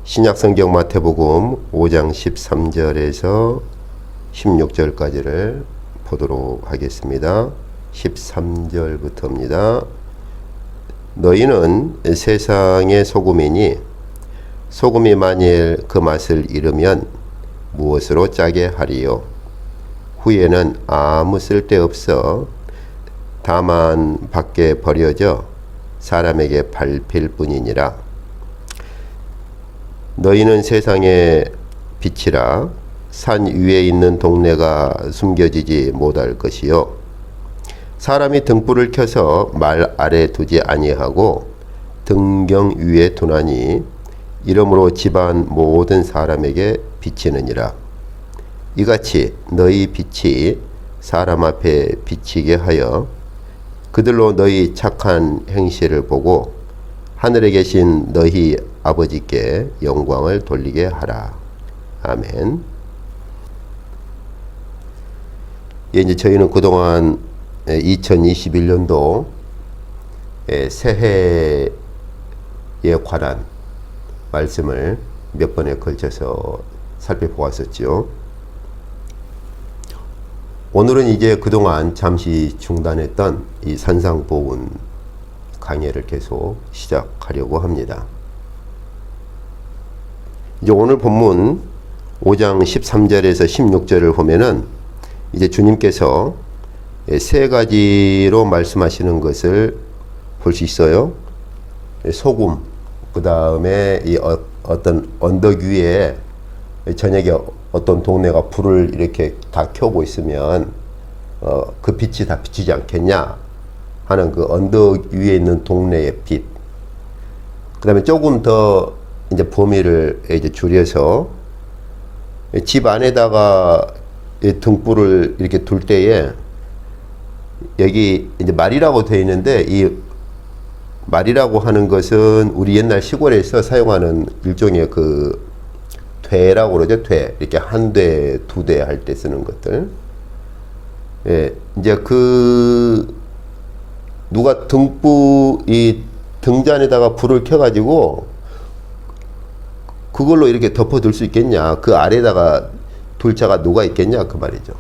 신약성경 마태복음 5장 13절에서 16절까지를 보도록 하겠습니다. 13절부터입니다. 너희는 세상의 소금이니 소금이 만일 그 맛을 잃으면 무엇으로 짜게 하리요? 후에는 아무 쓸데없어 다만 밖에 버려져 사람에게 밟힐 뿐이니라. 너희는 세상의 빛이라. 산 위에 있는 동네가 숨겨지지 못할 것이요 사람이 등불을 켜서 말 아래 두지 아니하고 등경 위에 두나니 이러므로 집안 모든 사람에게 비치느니라. 이같이 너희 빛이 사람 앞에 비치게 하여 그들로 너희 착한 행실을 보고 하늘에 계신 너희 아버지께 영광을 돌리게 하라. 아멘. 예, 이제 저희는 그동안 2021년도 새해에 관한 말씀을 몇 번에 걸쳐서 살펴보았었죠. 오늘은 이제 그동안 잠시 중단했던 이 산상보훈 강해를 계속 시작하려고 합니다. 이제 오늘 본문 5장 13절에서 16절을 보면은 이제 주님께서 세 가지로 말씀하시는 것을 볼 수 있어요. 소금, 그 다음에 이 어떤 언덕 위에 저녁에 어떤 동네가 불을 이렇게 다 켜고 있으면 그 빛이 다 비치지 않겠냐 하는 그 언덕 위에 있는 동네의 빛. 그 다음에 조금 더 이제 범위를 이제 줄여서 집 안에다가 등불을 이렇게 둘 때에 여기 이제 말이라고 되어 있는데 이 말이라고 하는 것은 우리 옛날 시골에서 사용하는 일종의 그 되라고 그러죠. 되. 이렇게 한 대, 두 대 할 때 쓰는 것들. 예, 이제 누가 이 등잔에다가 불을 켜가지고 그걸로 이렇게 덮어둘 수 있겠냐. 그 아래다가 둘 자가 누가 있겠냐. 그 말이죠.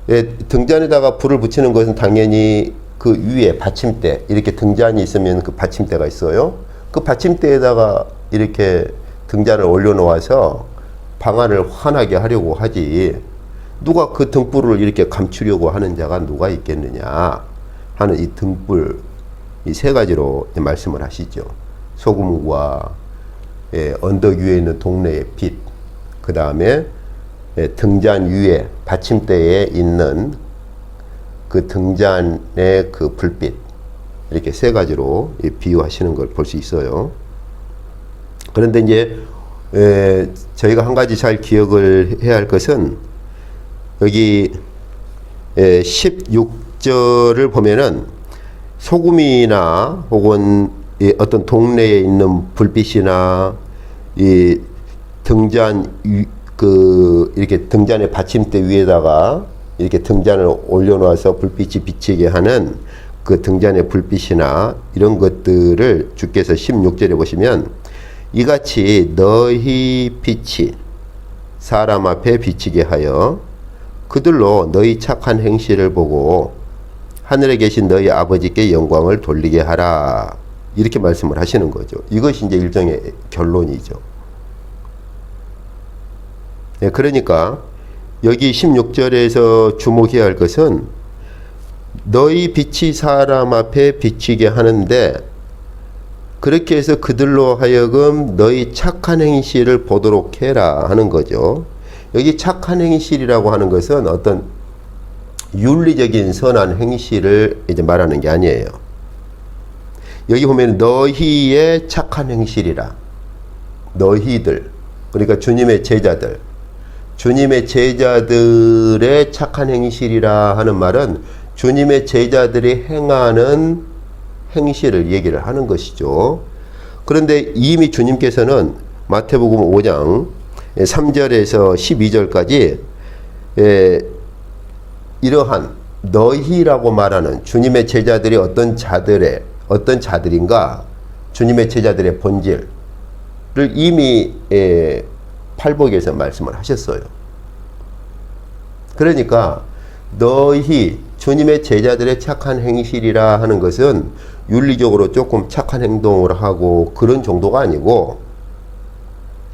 예, 등잔에다가 불을 붙이는 것은 당연히 그 위에 받침대, 이렇게 등잔이 있으면 그 받침대가 있어요. 그 받침대에다가 이렇게 등잔을 올려놓아서 방안을 환하게 하려고 하지. 누가 그 등불을 이렇게 감추려고 하는 자가 누가 있겠느냐 하는 이 등불, 이 세 가지로 말씀을 하시죠. 소금과 언덕 위에 있는 동네의 빛, 그 다음에 등잔 위에 받침대에 있는 그 등잔의 그 불빛, 이렇게 세 가지로 비유하시는 걸 볼 수 있어요. 그런데 이제 저희가 한 가지 잘 기억을 해야 할 것은 여기 16절을 보면은 소금이나 혹은 어떤 동네에 있는 불빛이나 이 등잔 이렇게 등잔의 받침대 위에다가 이렇게 등잔을 올려놓아서 불빛이 비치게 하는 그 등잔의 불빛이나 이런 것들을 주께서 16절에 보시면 이같이 너희 빛이 사람 앞에 비치게 하여 그들로 너희 착한 행실을 보고 하늘에 계신 너희 아버지께 영광을 돌리게 하라. 이렇게 말씀을 하시는 거죠. 이것이 이제 일종의 결론이죠. 네, 그러니까 여기 16절에서 주목해야 할 것은 너희 빛이 사람 앞에 비치게 하는데 그렇게 해서 그들로 하여금 너희 착한 행실을 보도록 해라 하는 거죠. 여기 착한 행실이라고 하는 것은 어떤 윤리적인 선한 행실을 이제 말하는 게 아니에요. 여기 보면 너희의 착한 행실이라. 너희들, 그러니까 주님의 제자들, 주님의 제자들의 착한 행실이라 하는 말은 주님의 제자들이 행하는 행실을 얘기를 하는 것이죠. 그런데 이미 주님께서는 마태복음 5장 3절에서 12절까지 이러한 너희라고 말하는 주님의 제자들이 어떤 자들인가, 주님의 제자들의 본질, 이미 팔복에서 말씀을 하셨어요. 그러니까 너희 주님의 제자들의 착한 행실이라 하는 것은 윤리적으로 조금 착한 행동을 하고 그런 정도가 아니고,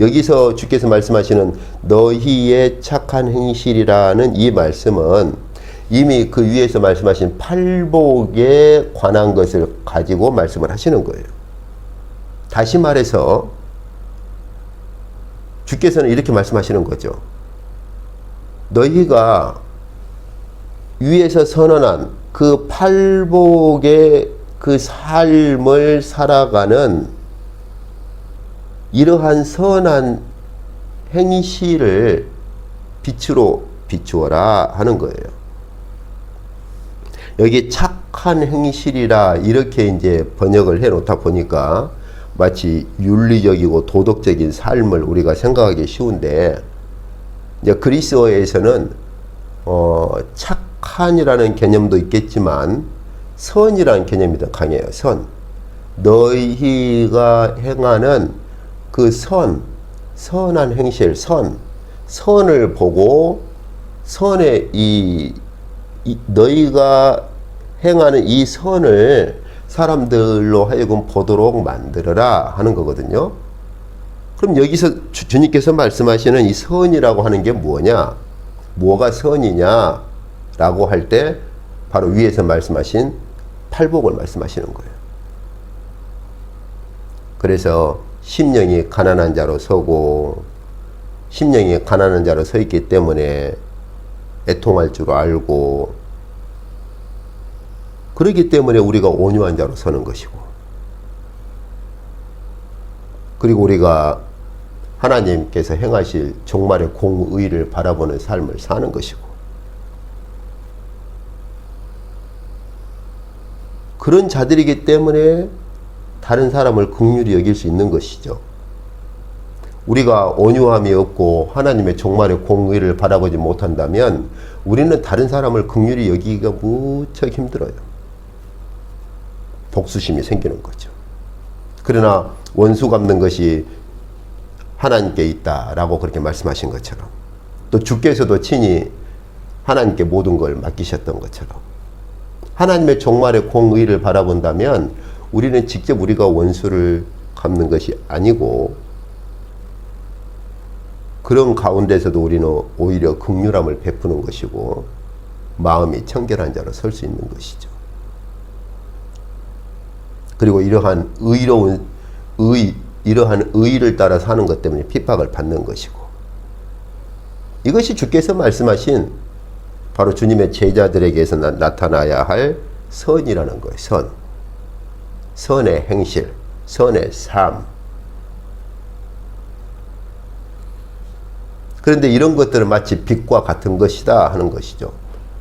여기서 주께서 말씀하시는 너희의 착한 행실이라는 이 말씀은 이미 그 위에서 말씀하신 팔복에 관한 것을 가지고 말씀을 하시는 거예요. 다시 말해서 주께서는 이렇게 말씀하시는 거죠. 너희가 위에서 선언한 그 팔복의 그 삶을 살아가는 이러한 선한 행실을 빛으로 비추어라 하는 거예요. 여기 착한 행실이라 이렇게 이제 번역을 해 놓다 보니까 마치 윤리적이고 도덕적인 삶을 우리가 생각하기 쉬운데, 이제 그리스어에서는 착한이라는 개념도 있겠지만 선이라는 개념이 더 강해요. 선. 너희가 행하는 그 선한 행실, 선을 보고 선의 너희가 행하는 이 선을 사람들로 하여금 보도록 만들어라 하는 거거든요. 그럼 여기서 주님께서 말씀하시는 이 선이라고 하는 게 뭐냐? 뭐가 선이냐? 라고 할 때 바로 위에서 말씀하신 팔복을 말씀하시는 거예요. 그래서 심령이 가난한 자로 서고, 심령이 가난한 자로 서 있기 때문에 애통할 줄 알고, 그렇기 때문에 우리가 온유한 자로 서는 것이고, 그리고 우리가 하나님께서 행하실 종말의 공의를 바라보는 삶을 사는 것이고, 그런 자들이기 때문에 다른 사람을 긍휼히 여길 수 있는 것이죠. 우리가 온유함이 없고 하나님의 종말의 공의를 바라보지 못한다면 우리는 다른 사람을 긍휼히 여기기가 무척 힘들어요. 복수심이 생기는 거죠. 그러나 원수 갚는 것이 하나님께 있다라고 그렇게 말씀하신 것처럼, 또 주께서도 친히 하나님께 모든 걸 맡기셨던 것처럼, 하나님의 종말의 공의를 바라본다면 우리는 직접 우리가 원수를 갚는 것이 아니고, 그런 가운데서도 우리는 오히려 긍휼함을 베푸는 것이고 마음이 청결한 자로 설 수 있는 것이죠. 그리고 이러한 의를 따라 사는 것 때문에 핍박을 받는 것이고, 이것이 주께서 말씀하신 바로 주님의 제자들에게서 나타나야 할 선이라는 거예요. 선의 행실, 선의 삶. 그런데 이런 것들은 마치 빛과 같은 것이다 하는 것이죠.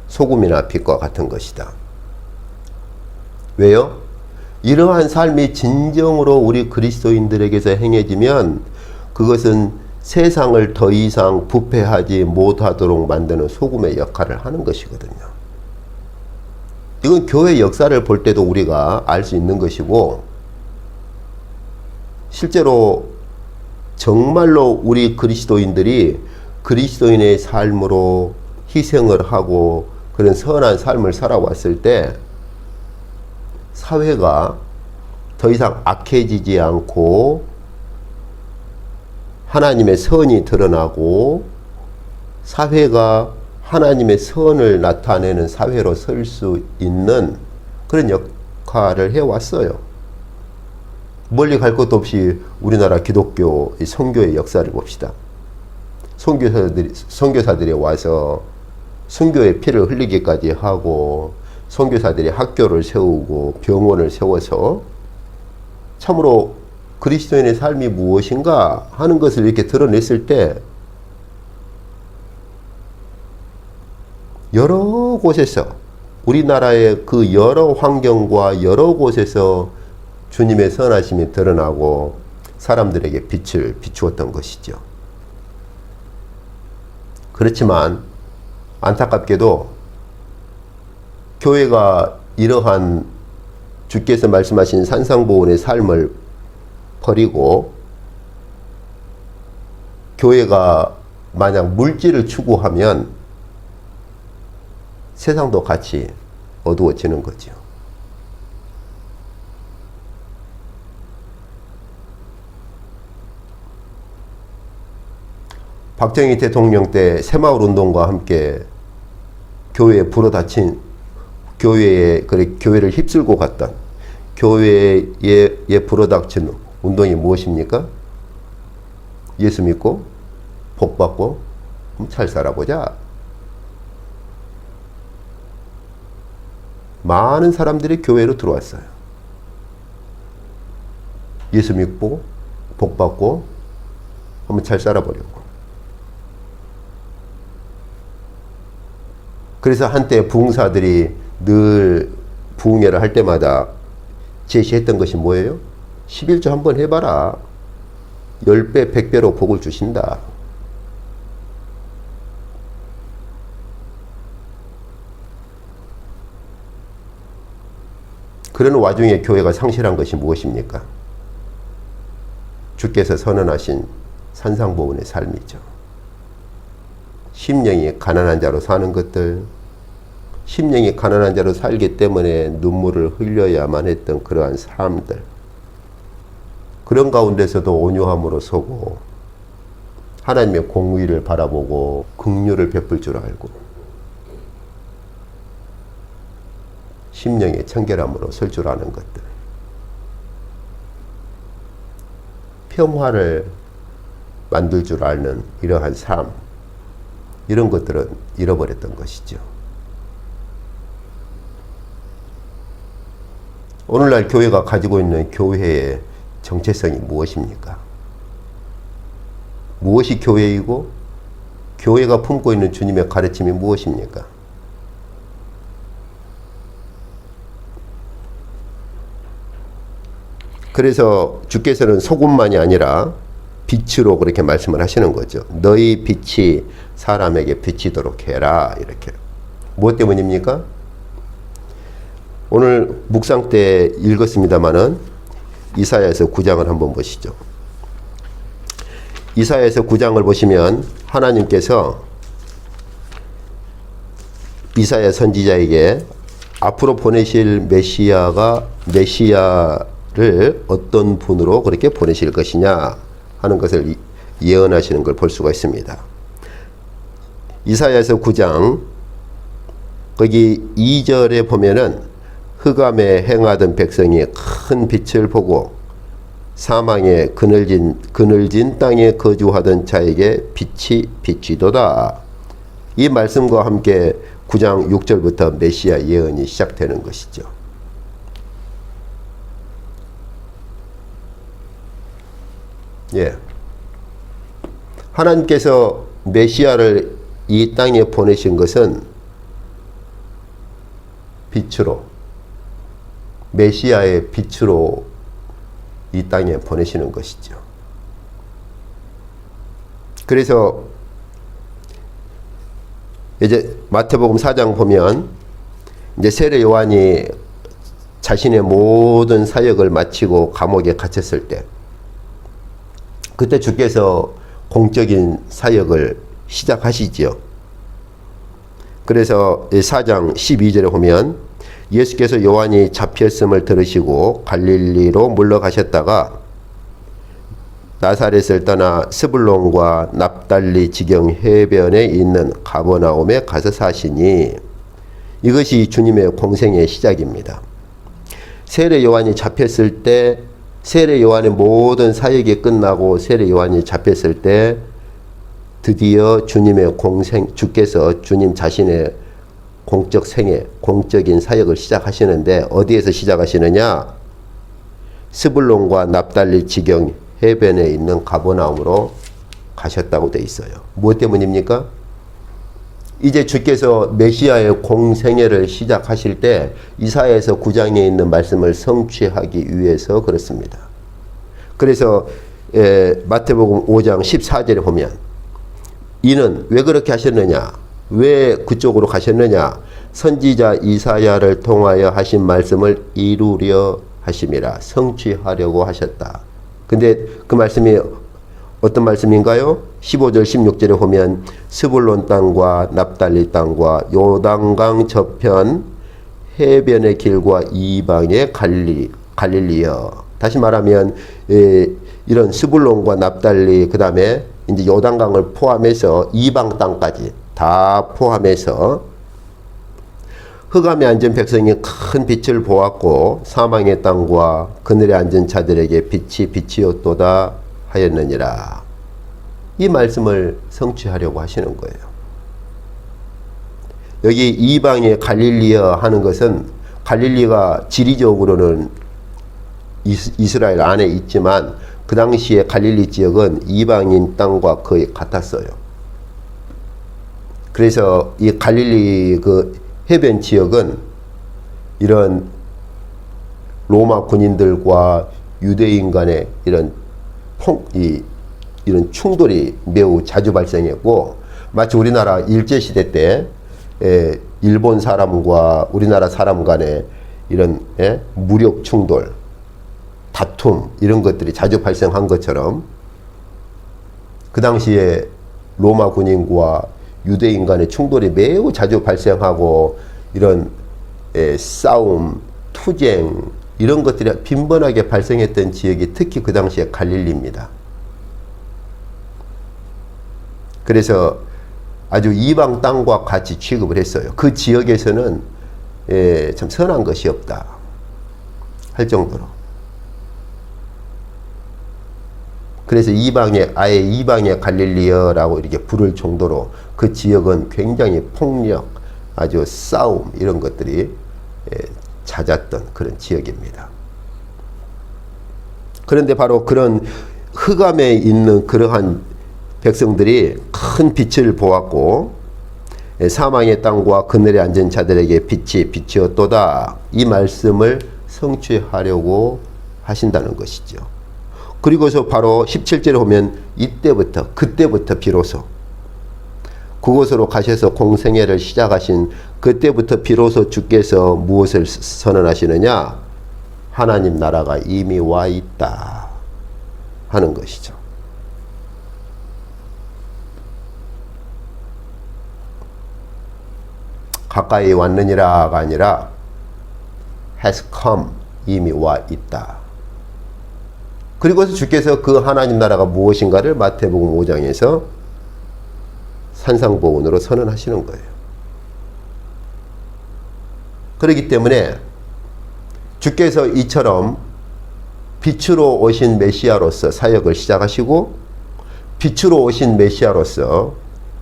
소금이나 빛과 같은 것이다. 왜요? 이러한 삶이 진정으로 우리 그리스도인들에게서 행해지면 그것은 세상을 더 이상 부패하지 못하도록 만드는 소금의 역할을 하는 것이거든요. 이건 교회 역사를 볼 때도 우리가 알 수 있는 것이고, 실제로 정말로 우리 그리스도인들이 그리스도인의 삶으로 희생을 하고 그런 선한 삶을 살아왔을 때 사회가 더 이상 악해지지 않고 하나님의 선이 드러나고 사회가 하나님의 선을 나타내는 사회로 설 수 있는 그런 역할을 해왔어요. 멀리 갈 것도 없이 우리나라 기독교 선교의 역사를 봅시다. 선교사들이 와서 순교의 피를 흘리기까지 하고, 선교사들이 학교를 세우고 병원을 세워서 참으로 그리스도인의 삶이 무엇인가 하는 것을 이렇게 드러냈을 때 여러 곳에서, 우리나라의 그 여러 환경과 여러 곳에서 주님의 선하심이 드러나고 사람들에게 빛을 비추었던 것이죠. 그렇지만 안타깝게도 교회가 이러한 주께서 말씀하신 산상보훈의 삶을 버리고 교회가 만약 물질을 추구하면 세상도 같이 어두워지는 거죠. 박정희 대통령 때 새마을 운동과 함께 교회에 불어닥친 교회를 휩쓸고 갔던 교회에 불어닥친 운동이 무엇입니까? 예수 믿고 복 받고 잘 살아보자. 많은 사람들이 교회로 들어왔어요. 예수 믿고 복 받고 한번 잘 살아보려고. 그래서 한때 부흥사들이 늘 부흥회를 할 때마다 제시했던 것이 뭐예요? 11조 한번 해봐라. 10배, 100배로 복을 주신다. 그런 와중에 교회가 상실한 것이 무엇입니까? 주께서 선언하신 산상보훈의 삶이죠. 심령이 가난한 자로 사는 것들, 심령이 가난한 자로 살기 때문에 눈물을 흘려야만 했던 그러한 사람들, 그런 가운데서도 온유함으로 서고 하나님의 공의를 바라보고 긍휼을 베풀 줄 알고 심령의 청결함으로 설 줄 아는 것들, 평화를 만들 줄 아는 이러한 삶, 이런 것들은 잃어버렸던 것이죠. 오늘날 교회가 가지고 있는 교회의 정체성이 무엇입니까? 무엇이 교회이고 교회가 품고 있는 주님의 가르침이 무엇입니까? 그래서 주께서는 소금만이 아니라 빛으로 그렇게 말씀을 하시는 거죠. 너희 빛이 사람에게 비치도록 해라. 이렇게. 무엇 때문입니까? 오늘 묵상 때 읽었습니다마는 이사야에서 9장을 한번 보시죠. 이사야에서 9장을 보시면 하나님께서 이사야 선지자에게 앞으로 보내실 메시아를 어떤 분으로 그렇게 보내실 것이냐 하는 것을 예언하시는 걸 볼 수가 있습니다. 이사야에서 9장 거기 2절에 보면은 흑암에 행하던 백성이 큰 빛을 보고 사망에 그늘진 땅에 거주하던 자에게 빛이 비치도다. 이 말씀과 함께 9장 6절부터 메시아 예언이 시작되는 것이죠. 예. 하나님께서 메시아를 이 땅에 보내신 것은 빛으로, 메시아의 빛으로 이 땅에 보내시는 것이죠. 그래서 이제 마태복음 4장 보면 이제 세례 요한이 자신의 모든 사역을 마치고 감옥에 갇혔을 때 그때 주께서 공적인 사역을 시작하시지요. 그래서 4장 12절에 보면 예수께서 요한이 잡혔음을 들으시고 갈릴리로 물러가셨다가 나사렛을 떠나 스불론과 납달리 지경 해변에 있는 가버나움에 가서 사시니 이것이 주님의 공생의 시작입니다. 세례 요한이 잡혔을 때 세례 요한의 모든 사역이 끝나고 세례 요한이 잡혔을 때 드디어 주님의 주께서 주님 자신의 공적 생애, 공적인 사역을 시작하시는데 어디에서 시작하시느냐? 스불론과 납달리 지경 해변에 있는 가버나움으로 가셨다고 돼 있어요. 무엇 때문입니까? 이제 주께서 메시아의 공생애를 시작하실 때 이사야에서 9장에 있는 말씀을 성취하기 위해서 그렇습니다. 그래서 마태복음 5장 14절에 보면 이는 왜 그렇게 하셨느냐? 왜 그쪽으로 가셨느냐? 선지자 이사야를 통하여 하신 말씀을 이루려 하심이라. 성취하려고 하셨다. 근데 그 말씀이 어떤 말씀인가요? 15절 16절에 보면 스불론 땅과 납달리 땅과 요단강 저편 해변의 길과 이방의 갈릴리여. 다시 말하면 이런 스불론과 납달리, 그 다음에 이제 요단강을 포함해서 이방 땅까지 다 포함해서 흑암에 앉은 백성이 큰 빛을 보았고 사망의 땅과 그늘에 앉은 자들에게 빛이 빛이었도다 하였느니라. 이 말씀을 성취하려고 하시는 거예요. 여기 이방의 갈릴리여 하는 것은, 갈릴리가 지리적으로는 이스라엘 안에 있지만 그 당시에 갈릴리 지역은 이방인 땅과 거의 같았어요. 그래서 이 갈릴리 그 해변 지역은 이런 로마 군인들과 유대인 간의 이런 충돌이 매우 자주 발생했고, 마치 우리나라 일제시대 때 일본 사람과 우리나라 사람 간의 이런 무력 충돌, 다툼 이런 것들이 자주 발생한 것처럼 그 당시에 로마 군인과 유대인 간의 충돌이 매우 자주 발생하고 이런 싸움, 투쟁 이런 것들이 빈번하게 발생했던 지역이 특히 그 당시에 갈릴리입니다. 그래서 아주 이방 땅과 같이 취급을 했어요. 그 지역에서는 참 선한 것이 없다 할 정도로. 그래서 아예 이방의 갈릴리여라고 이렇게 부를 정도로 그 지역은 굉장히 폭력, 아주 싸움 이런 것들이 잦았던 그런 지역입니다. 그런데 바로 그런 흑암에 있는 그러한 백성들이 큰 빛을 보았고 사망의 땅과 그늘에 앉은 자들에게 빛이 빛이었도다. 이 말씀을 성취하려고 하신다는 것이죠. 그리고서 바로 17절에 보면 그때부터 비로소 그곳으로 가셔서 공생애를 시작하신 그때부터 비로소 주께서 무엇을 선언하시느냐? 하나님 나라가 이미 와 있다 하는 것이죠. 가까이 왔느니라가 아니라 has come, 이미 와 있다. 그리고서 주께서 그 하나님 나라가 무엇인가를 마태복음 5장에서 산상보훈으로 선언하시는 거예요. 그렇기 때문에 주께서 이처럼 빛으로 오신 메시아로서 사역을 시작하시고 빛으로 오신 메시아로서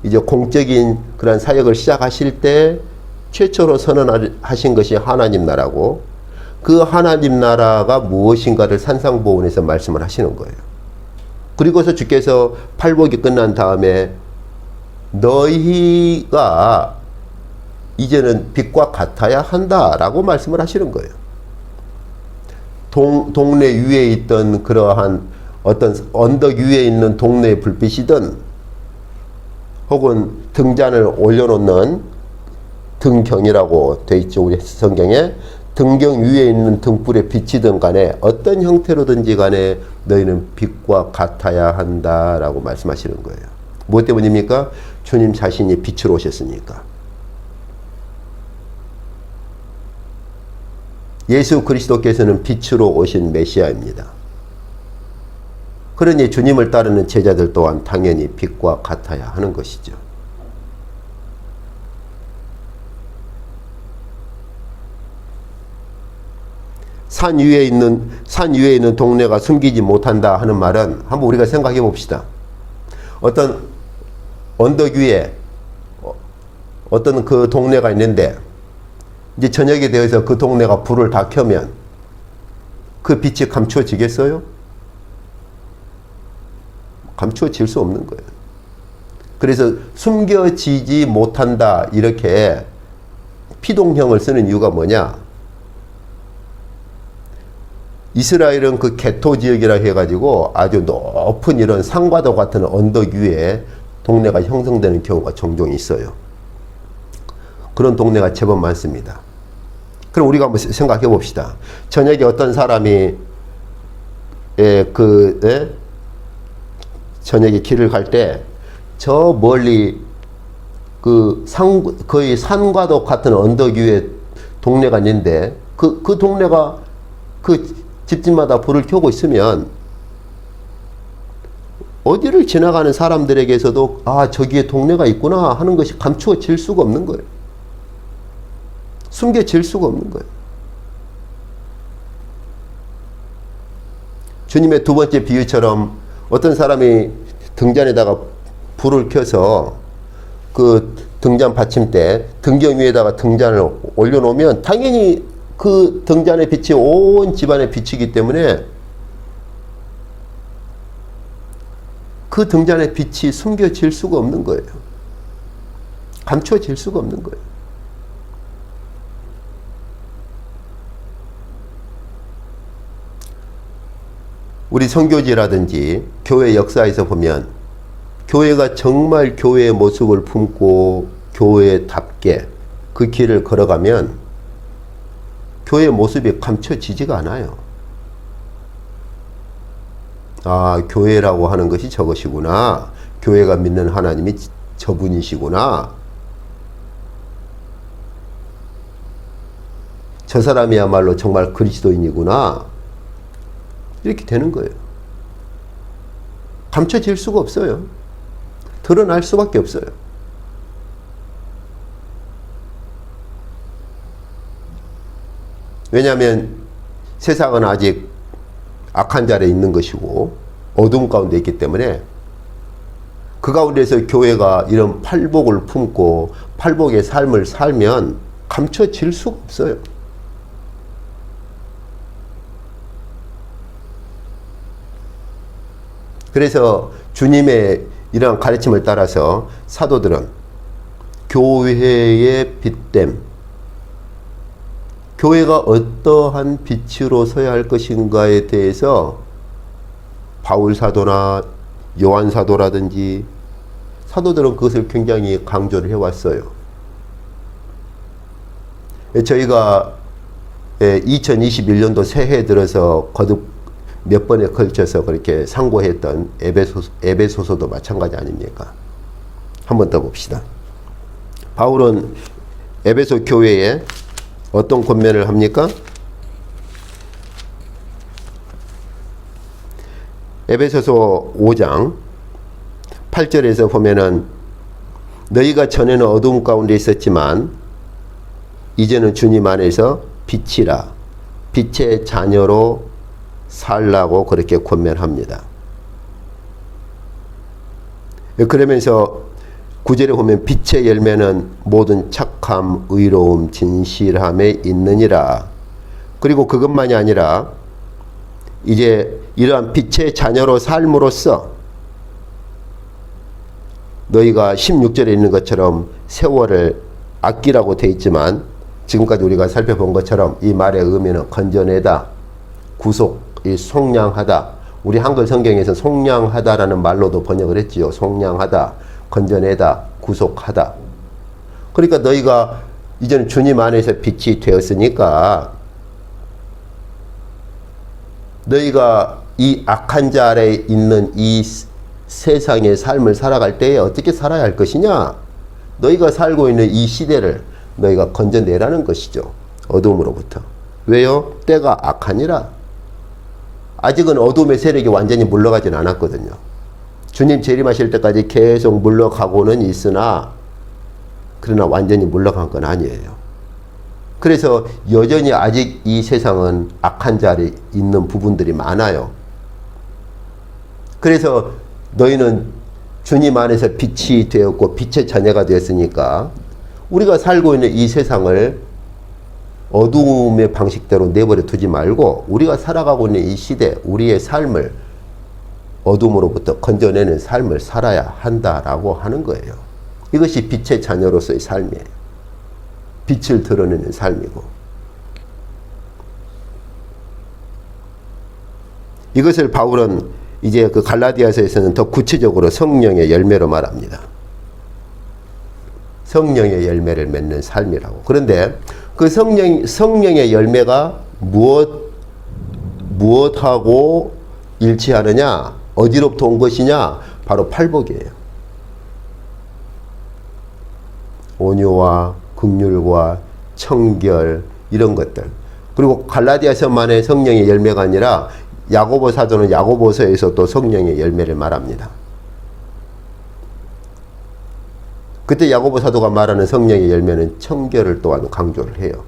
이제 공적인 그런 사역을 시작하실 때 최초로 선언하신 것이 하나님 나라고, 그 하나님 나라가 무엇인가를 산상보훈에서 말씀을 하시는 거예요. 그리고서 주께서 팔복이 끝난 다음에 너희가 이제는 빛과 같아야 한다라고 말씀을 하시는 거예요. 동네 위에 있던 그러한 어떤 언덕 위에 있는 동네의 불빛이든 혹은 등잔을 올려놓는 등경이라고 되어 있죠. 우리 성경에 등경 위에 있는 등불의 빛이든 간에 어떤 형태로든지 간에 너희는 빛과 같아야 한다라고 말씀하시는 거예요. 무엇 때문입니까? 주님 자신이 빛으로 오셨으니까. 예수 그리스도께서는 빛으로 오신 메시아입니다. 그러니 주님을 따르는 제자들 또한 당연히 빛과 같아야 하는 것이죠. 산 위에 있는 동네가 숨기지 못한다 하는 말은 한번 우리가 생각해 봅시다. 어떤 언덕 위에 어떤 그 동네가 있는데 이제 저녁이 되어서 그 동네가 불을 다 켜면 그 빛이 감추어지겠어요? 감추어질 수 없는 거예요. 그래서 숨겨지지 못한다 이렇게 피동형을 쓰는 이유가 뭐냐? 이스라엘은 그 개토 지역이라 해가지고 아주 높은 이런 산과도 같은 언덕 위에 동네가 형성되는 경우가 종종 있어요. 그런 동네가 제법 많습니다. 그럼 우리가 한번 생각해 봅시다. 저녁에 어떤 사람이 저녁에 길을 갈 때 저 멀리 거의 산과도 같은 언덕 위에 동네가 있는데 그 동네가 그 집집마다 불을 켜고 있으면 어디를 지나가는 사람들에게서도 아, 저기에 동네가 있구나 하는 것이 감추어질 수가 없는 거예요. 숨겨질 수가 없는 거예요. 주님의 두 번째 비유처럼 어떤 사람이 등잔에다가 불을 켜서 그 등잔 받침대 등경 위에다가 등잔을 올려놓으면 당연히 그 등잔의 빛이 온 집안에 비치기 때문에 그 등잔의 빛이 숨겨질 수가 없는 거예요. 감춰질 수가 없는 거예요. 우리 선교지라든지 교회 역사에서 보면 교회가 정말 교회의 모습을 품고 교회답게 그 길을 걸어가면 교회의 모습이 감춰지지가 않아요. 아, 교회라고 하는 것이 저것이구나. 교회가 믿는 하나님이 저분이시구나. 저 사람이야말로 정말 그리스도인이구나. 이렇게 되는 거예요. 감춰질 수가 없어요. 드러날 수밖에 없어요. 왜냐하면 세상은 아직 악한 자리에 있는 것이고 어둠 가운데 있기 때문에 그 가운데서 교회가 이런 팔복을 품고 팔복의 삶을 살면 감춰질 수가 없어요. 그래서 주님의 이러한 가르침을 따라서 사도들은 교회의 빛됨, 교회가 어떠한 빛으로 서야 할 것인가에 대해서 바울 사도나 요한 사도라든지 사도들은 그것을 굉장히 강조를 해왔어요. 저희가 2021년도 새해 들어서 거듭 몇 번에 걸쳐서 그렇게 상고했던 에베소서도 마찬가지 아닙니까? 한번 더 봅시다. 바울은 에베소 교회에 어떤 권면을 합니까? 에베소서 5장 8절에서 보면은 너희가 전에는 어두움 가운데 있었지만 이제는 주님 안에서 빛이라 빛의 자녀로 살라고 그렇게 권면합니다. 그러면서 9절에 보면 빛의 열매는 모든 착함, 의로움, 진실함에 있느니라. 그리고 그것만이 아니라 이제 이러한 빛의 자녀로 삶으로써 너희가 16절에 있는 것처럼 세월을 아끼라고 되어 있지만 지금까지 우리가 살펴본 것처럼 이 말의 의미는 건져내다, 구속, 이 속량하다. 우리 한글 성경에서 속량하다라는 말로도 번역을 했지요. 속량하다, 건져내다, 구속하다. 그러니까 너희가 이제는 주님 안에서 빛이 되었으니까 너희가 이 악한 자 아래에 있는 이 세상의 삶을 살아갈 때에 어떻게 살아야 할 것이냐? 너희가 살고 있는 이 시대를 너희가 건져내라는 것이죠. 어둠으로부터. 왜요? 때가 악하니라. 아직은 어둠의 세력이 완전히 물러가진 않았거든요. 주님 재림하실 때까지 계속 물러가고는 있으나 그러나 완전히 물러간 건 아니에요. 그래서 여전히 아직 이 세상은 악한 자리에 있는 부분들이 많아요. 그래서 너희는 주님 안에서 빛이 되었고 빛의 자녀가 되었으니까 우리가 살고 있는 이 세상을 어두움의 방식대로 내버려 두지 말고 우리가 살아가고 있는 이 시대, 우리의 삶을 어둠으로부터 건져내는 삶을 살아야 한다라고 하는 거예요. 이것이 빛의 자녀로서의 삶이에요. 빛을 드러내는 삶이고. 이것을 바울은 이제 그 갈라디아서에서는 더 구체적으로 성령의 열매로 말합니다. 성령의 열매를 맺는 삶이라고. 그런데 그 성령의 열매가 무엇하고 일치하느냐? 어디로부터 온 것이냐? 바로 팔복이에요. 온유와 긍휼과 청결 이런 것들. 그리고 갈라디아서만의 성령의 열매가 아니라 야고보 사도는 야고보서에서 또 성령의 열매를 말합니다. 그때 야고보 사도가 말하는 성령의 열매는 청결을 또한 강조를 해요.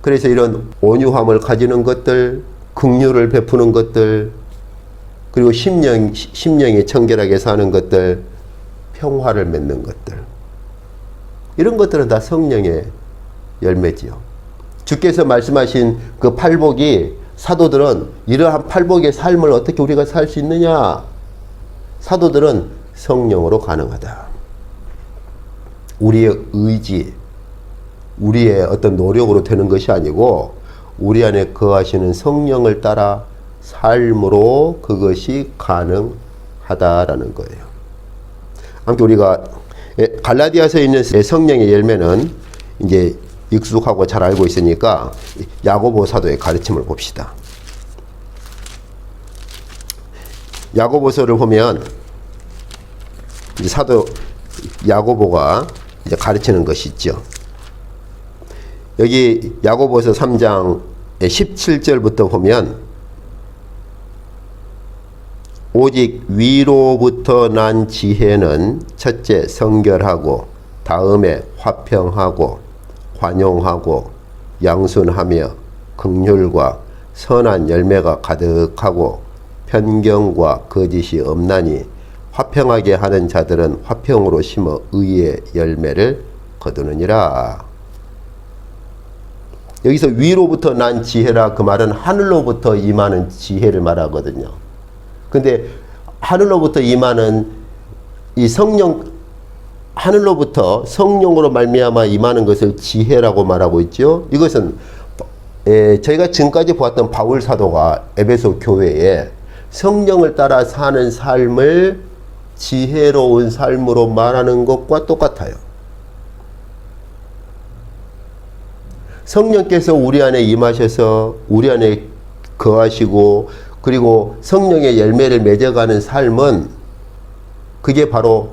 그래서 이런 온유함을 가지는 것들, 긍휼을 베푸는 것들, 그리고 심령이 청결하게 사는 것들, 평화를 맺는 것들, 이런 것들은 다 성령의 열매지요. 주께서 말씀하신 그 팔복이, 사도들은 이러한 팔복의 삶을 어떻게 우리가 살 수 있느냐? 사도들은 성령으로 가능하다. 우리의 의지, 우리의 어떤 노력으로 되는 것이 아니고 우리 안에 거하시는 성령을 따라 삶으로 그것이 가능하다라는 거예요. 아무튼 우리가 갈라디아서에 있는 성령의 열매는 이제 익숙하고 잘 알고 있으니까 야고보 사도의 가르침을 봅시다. 야고보서를 보면 이제 사도 야고보가 이제 가르치는 것이 있죠. 여기 야고보서 3장 17절부터 보면 오직 위로부터 난 지혜는 첫째 성결하고 다음에 화평하고 관용하고 양순하며 긍휼과 선한 열매가 가득하고 편견과 거짓이 없나니 화평하게 하는 자들은 화평으로 심어 의의 열매를 거두느니라. 여기서 위로부터 난 지혜라, 그 말은 하늘로부터 임하는 지혜를 말하거든요. 근데 하늘로부터 임하는 이 성령, 하늘로부터 성령으로 말미암아 임하는 것을 지혜라고 말하고 있죠. 이것은 저희가 지금까지 보았던 바울 사도가 에베소 교회에 성령을 따라 사는 삶을 지혜로운 삶으로 말하는 것과 똑같아요. 성령께서 우리 안에 임하셔서 우리 안에 거하시고, 그리고 성령의 열매를 맺어가는 삶은 그게 바로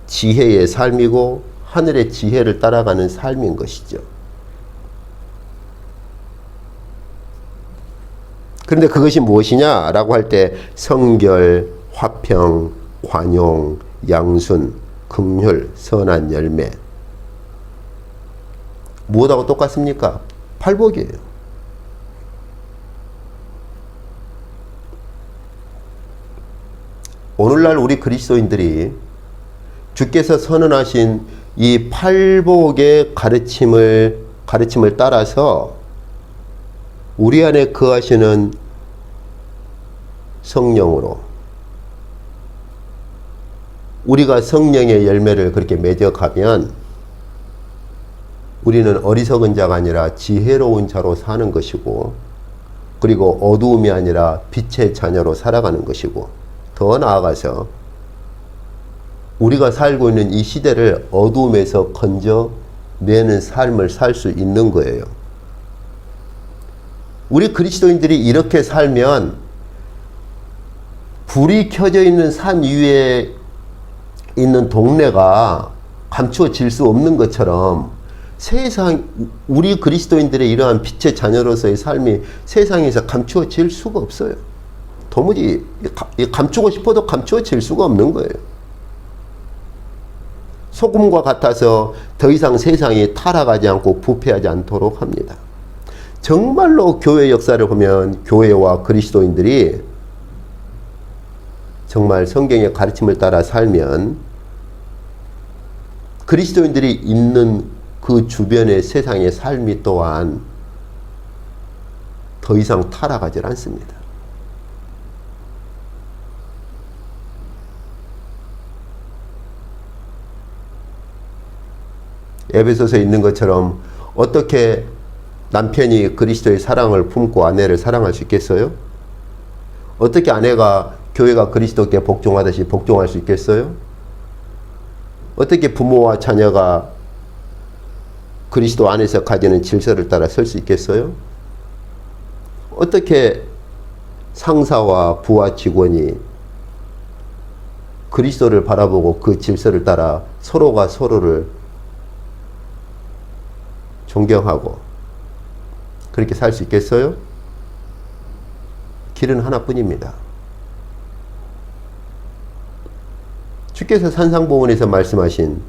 지혜의 삶이고 하늘의 지혜를 따라가는 삶인 것이죠. 그런데 그것이 무엇이냐라고 할 때 성결, 화평, 관용, 양순, 긍휼, 선한 열매, 무엇하고 똑같습니까? 팔복이에요. 오늘날 우리 그리스도인들이 주께서 선언하신 이 팔복의 가르침을 따라서 우리 안에 거하시는 성령으로 우리가 성령의 열매를 그렇게 맺어가면 우리는 어리석은 자가 아니라 지혜로운 자로 사는 것이고, 그리고 어두움이 아니라 빛의 자녀로 살아가는 것이고, 더 나아가서 우리가 살고 있는 이 시대를 어두움에서 건져내는 삶을 살 수 있는 거예요. 우리 그리스도인들이 이렇게 살면 불이 켜져 있는 산 위에 있는 동네가 감추어질 수 없는 것처럼 우리 그리스도인들의 이러한 빛의 자녀로서의 삶이 세상에서 감추어질 수가 없어요. 도무지 감추고 싶어도 감추어질 수가 없는 거예요. 소금과 같아서 더 이상 세상이 타락하지 않고 부패하지 않도록 합니다. 정말로 교회 역사를 보면 교회와 그리스도인들이 정말 성경의 가르침을 따라 살면 그리스도인들이 있는 그 주변의 세상의 삶이 또한 더 이상 타락하지 않습니다. 에베소서에 있는 것처럼 어떻게 남편이 그리스도의 사랑을 품고 아내를 사랑할 수 있겠어요? 어떻게 아내가 교회가 그리스도께 복종하듯이 복종할 수 있겠어요? 어떻게 부모와 자녀가 그리스도 안에서 가지는 질서를 따라 설 수 있겠어요? 어떻게 상사와 부하 직원이 그리스도를 바라보고 그 질서를 따라 서로가 서로를 존경하고 그렇게 살 수 있겠어요? 길은 하나뿐입니다. 주께서 산상보훈에서 말씀하신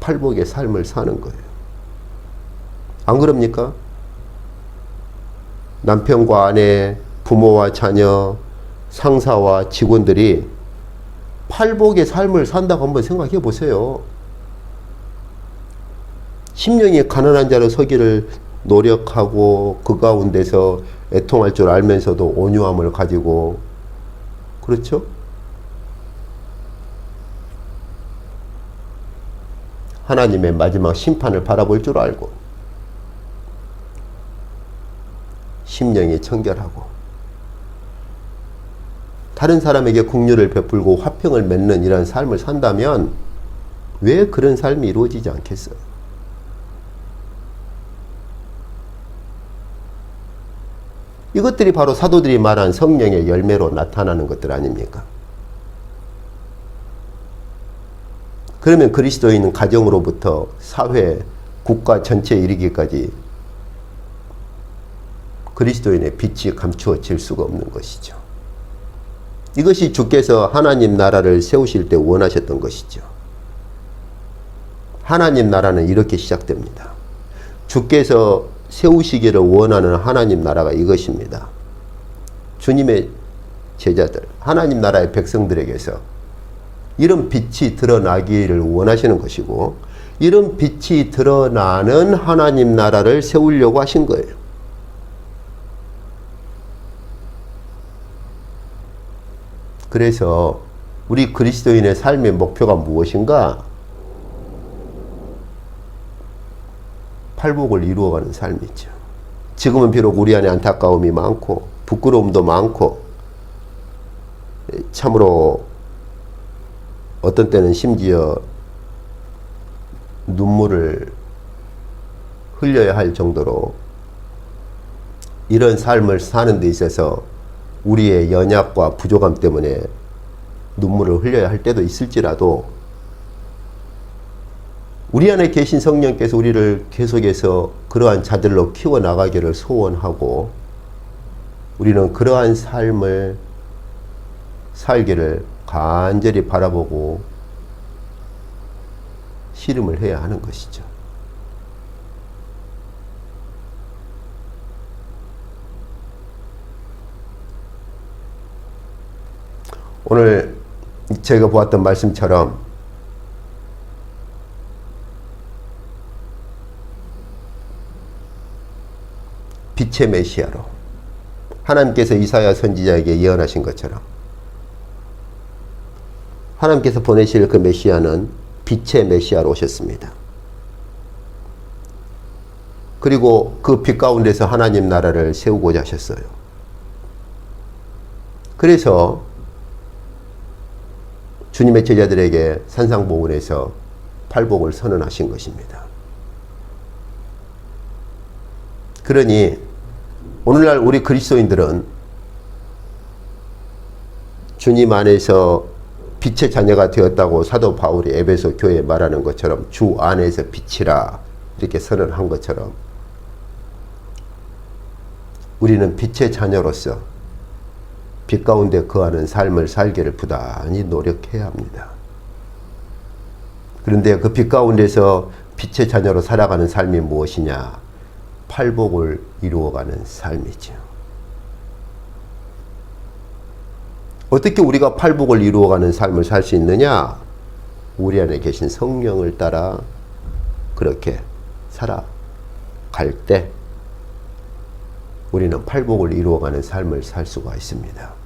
팔복의 삶을 사는 거예요. 안 그럽니까? 남편과 아내, 부모와 자녀, 상사와 직원들이 팔복의 삶을 산다고 한번 생각해 보세요. 심령이 가난한 자로 서기를 노력하고 그 가운데서 애통할 줄 알면서도 온유함을 가지고, 그렇죠? 하나님의 마지막 심판을 바라볼 줄 알고 심령이 청결하고 다른 사람에게 긍휼을 베풀고 화평을 맺는 이런 삶을 산다면 왜 그런 삶이 이루어지지 않겠어요? 이것들이 바로 사도들이 말한 성령의 열매로 나타나는 것들 아닙니까? 그러면 그리스도인 가정으로부터 사회, 국가 전체에 이르기까지 그리스도인의 빛이 감추어질 수가 없는 것이죠. 이것이 주께서 하나님 나라를 세우실 때 원하셨던 것이죠. 하나님 나라는 이렇게 시작됩니다. 주께서 세우시기를 원하는 하나님 나라가 이것입니다. 주님의 제자들, 하나님 나라의 백성들에게서 이런 빛이 드러나기를 원하시는 것이고, 이런 빛이 드러나는 하나님 나라를 세우려고 하신 거예요. 그래서 우리 그리스도인의 삶의 목표가 무엇인가? 팔복을 이루어가는 삶이죠. 지금은 비록 우리 안에 안타까움이 많고 부끄러움도 많고 참으로 어떤 때는 심지어 눈물을 흘려야 할 정도로 이런 삶을 사는 데 있어서 우리의 연약과 부족함 때문에 눈물을 흘려야 할 때도 있을지라도 우리 안에 계신 성령께서 우리를 계속해서 그러한 자들로 키워나가기를 소원하고 우리는 그러한 삶을 살기를 간절히 바라보고 씨름을 해야 하는 것이죠. 오늘 제가 보았던 말씀처럼 빛의 메시아로 하나님께서 이사야 선지자에게 예언하신 것처럼 하나님께서 보내실 그 메시아는 빛의 메시아로 오셨습니다. 그리고 그 빛 가운데서 하나님 나라를 세우고자 하셨어요. 그래서 주님의 제자들에게 산상보훈에서 팔복을 선언하신 것입니다. 그러니 오늘날 우리 그리스도인들은 주님 안에서 빛의 자녀가 되었다고 사도 바울이 에베소 교회에 말하는 것처럼 주 안에서 빛이라 이렇게 선언한 것처럼 우리는 빛의 자녀로서 빛 가운데 거하는 삶을 살기를 부단히 노력해야 합니다. 그런데 그 빛 가운데서 빛의 자녀로 살아가는 삶이 무엇이냐? 팔복을 이루어가는 삶이죠. 어떻게 우리가 팔복을 이루어가는 삶을 살 수 있느냐? 우리 안에 계신 성령을 따라 그렇게 살아갈 때 우리는 팔복을 이루어가는 삶을 살 수가 있습니다.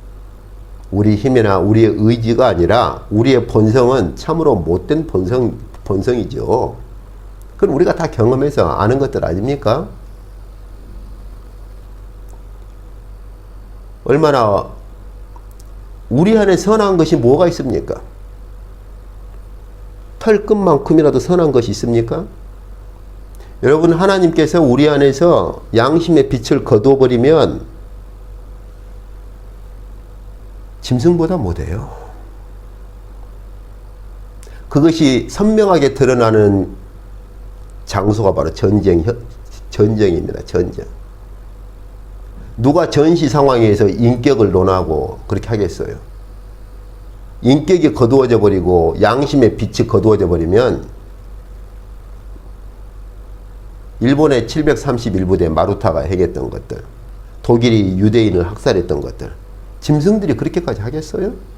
우리 힘이나 우리의 의지가 아니라 우리의 본성은 참으로 못된 본성이죠. 그건 우리가 다 경험해서 아는 것들 아닙니까? 얼마나 우리 안에 선한 것이 뭐가 있습니까? 털끝만큼이라도 선한 것이 있습니까? 여러분, 하나님께서 우리 안에서 양심의 빛을 거두어버리면 짐승보다 못해요. 그것이 선명하게 드러나는 장소가 바로 전쟁입니다. 전쟁. 누가 전시 상황에서 인격을 논하고 그렇게 하겠어요? 인격이 거두어져 버리고 양심의 빛이 거두어져 버리면 일본의 731부대 마루타가 행했던 것들, 독일이 유대인을 학살했던 것들, 짐승들이 그렇게까지 하겠어요?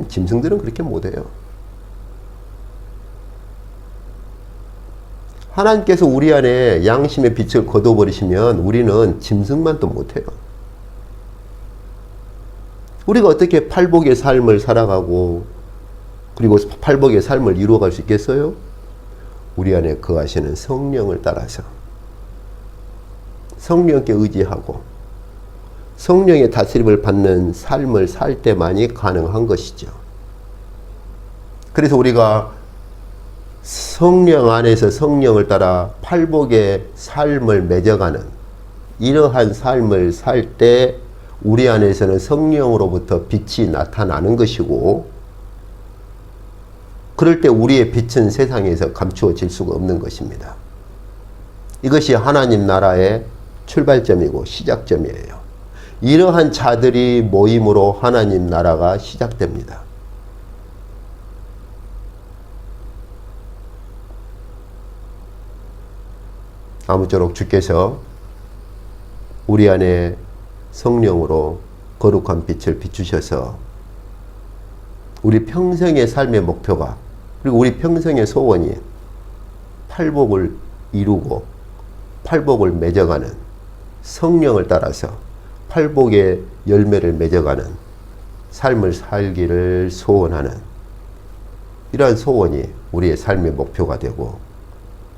짐승들은 그렇게 못해요. 하나님께서 우리 안에 양심의 빛을 거둬버리시면 우리는 짐승만 또 못해요. 우리가 어떻게 팔복의 삶을 살아가고 그리고 팔복의 삶을 이루어갈 수 있겠어요? 우리 안에 거하시는 성령을 따라서 성령께 의지하고 성령의 다스림을 받는 삶을 살 때만이 가능한 것이죠. 그래서 우리가 성령 안에서 성령을 따라 팔복의 삶을 맺어가는 이러한 삶을 살 때 우리 안에서는 성령으로부터 빛이 나타나는 것이고, 그럴 때 우리의 빛은 세상에서 감추어질 수가 없는 것입니다. 이것이 하나님 나라의 출발점이고 시작점이에요. 이러한 자들이 모임으로 하나님 나라가 시작됩니다. 아무쪼록 주께서 우리 안에 성령으로 거룩한 빛을 비추셔서 우리 평생의 삶의 목표가, 그리고 우리 평생의 소원이 팔복을 이루고 팔복을 맺어가는, 성령을 따라서 팔복의 열매를 맺어가는 삶을 살기를 소원하는, 이러한 소원이 우리의 삶의 목표가 되고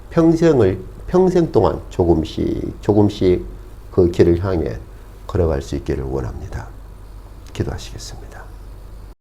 평생 동안 조금씩 그 길을 향해 걸어갈 수 있기를 원합니다. 기도하시겠습니다.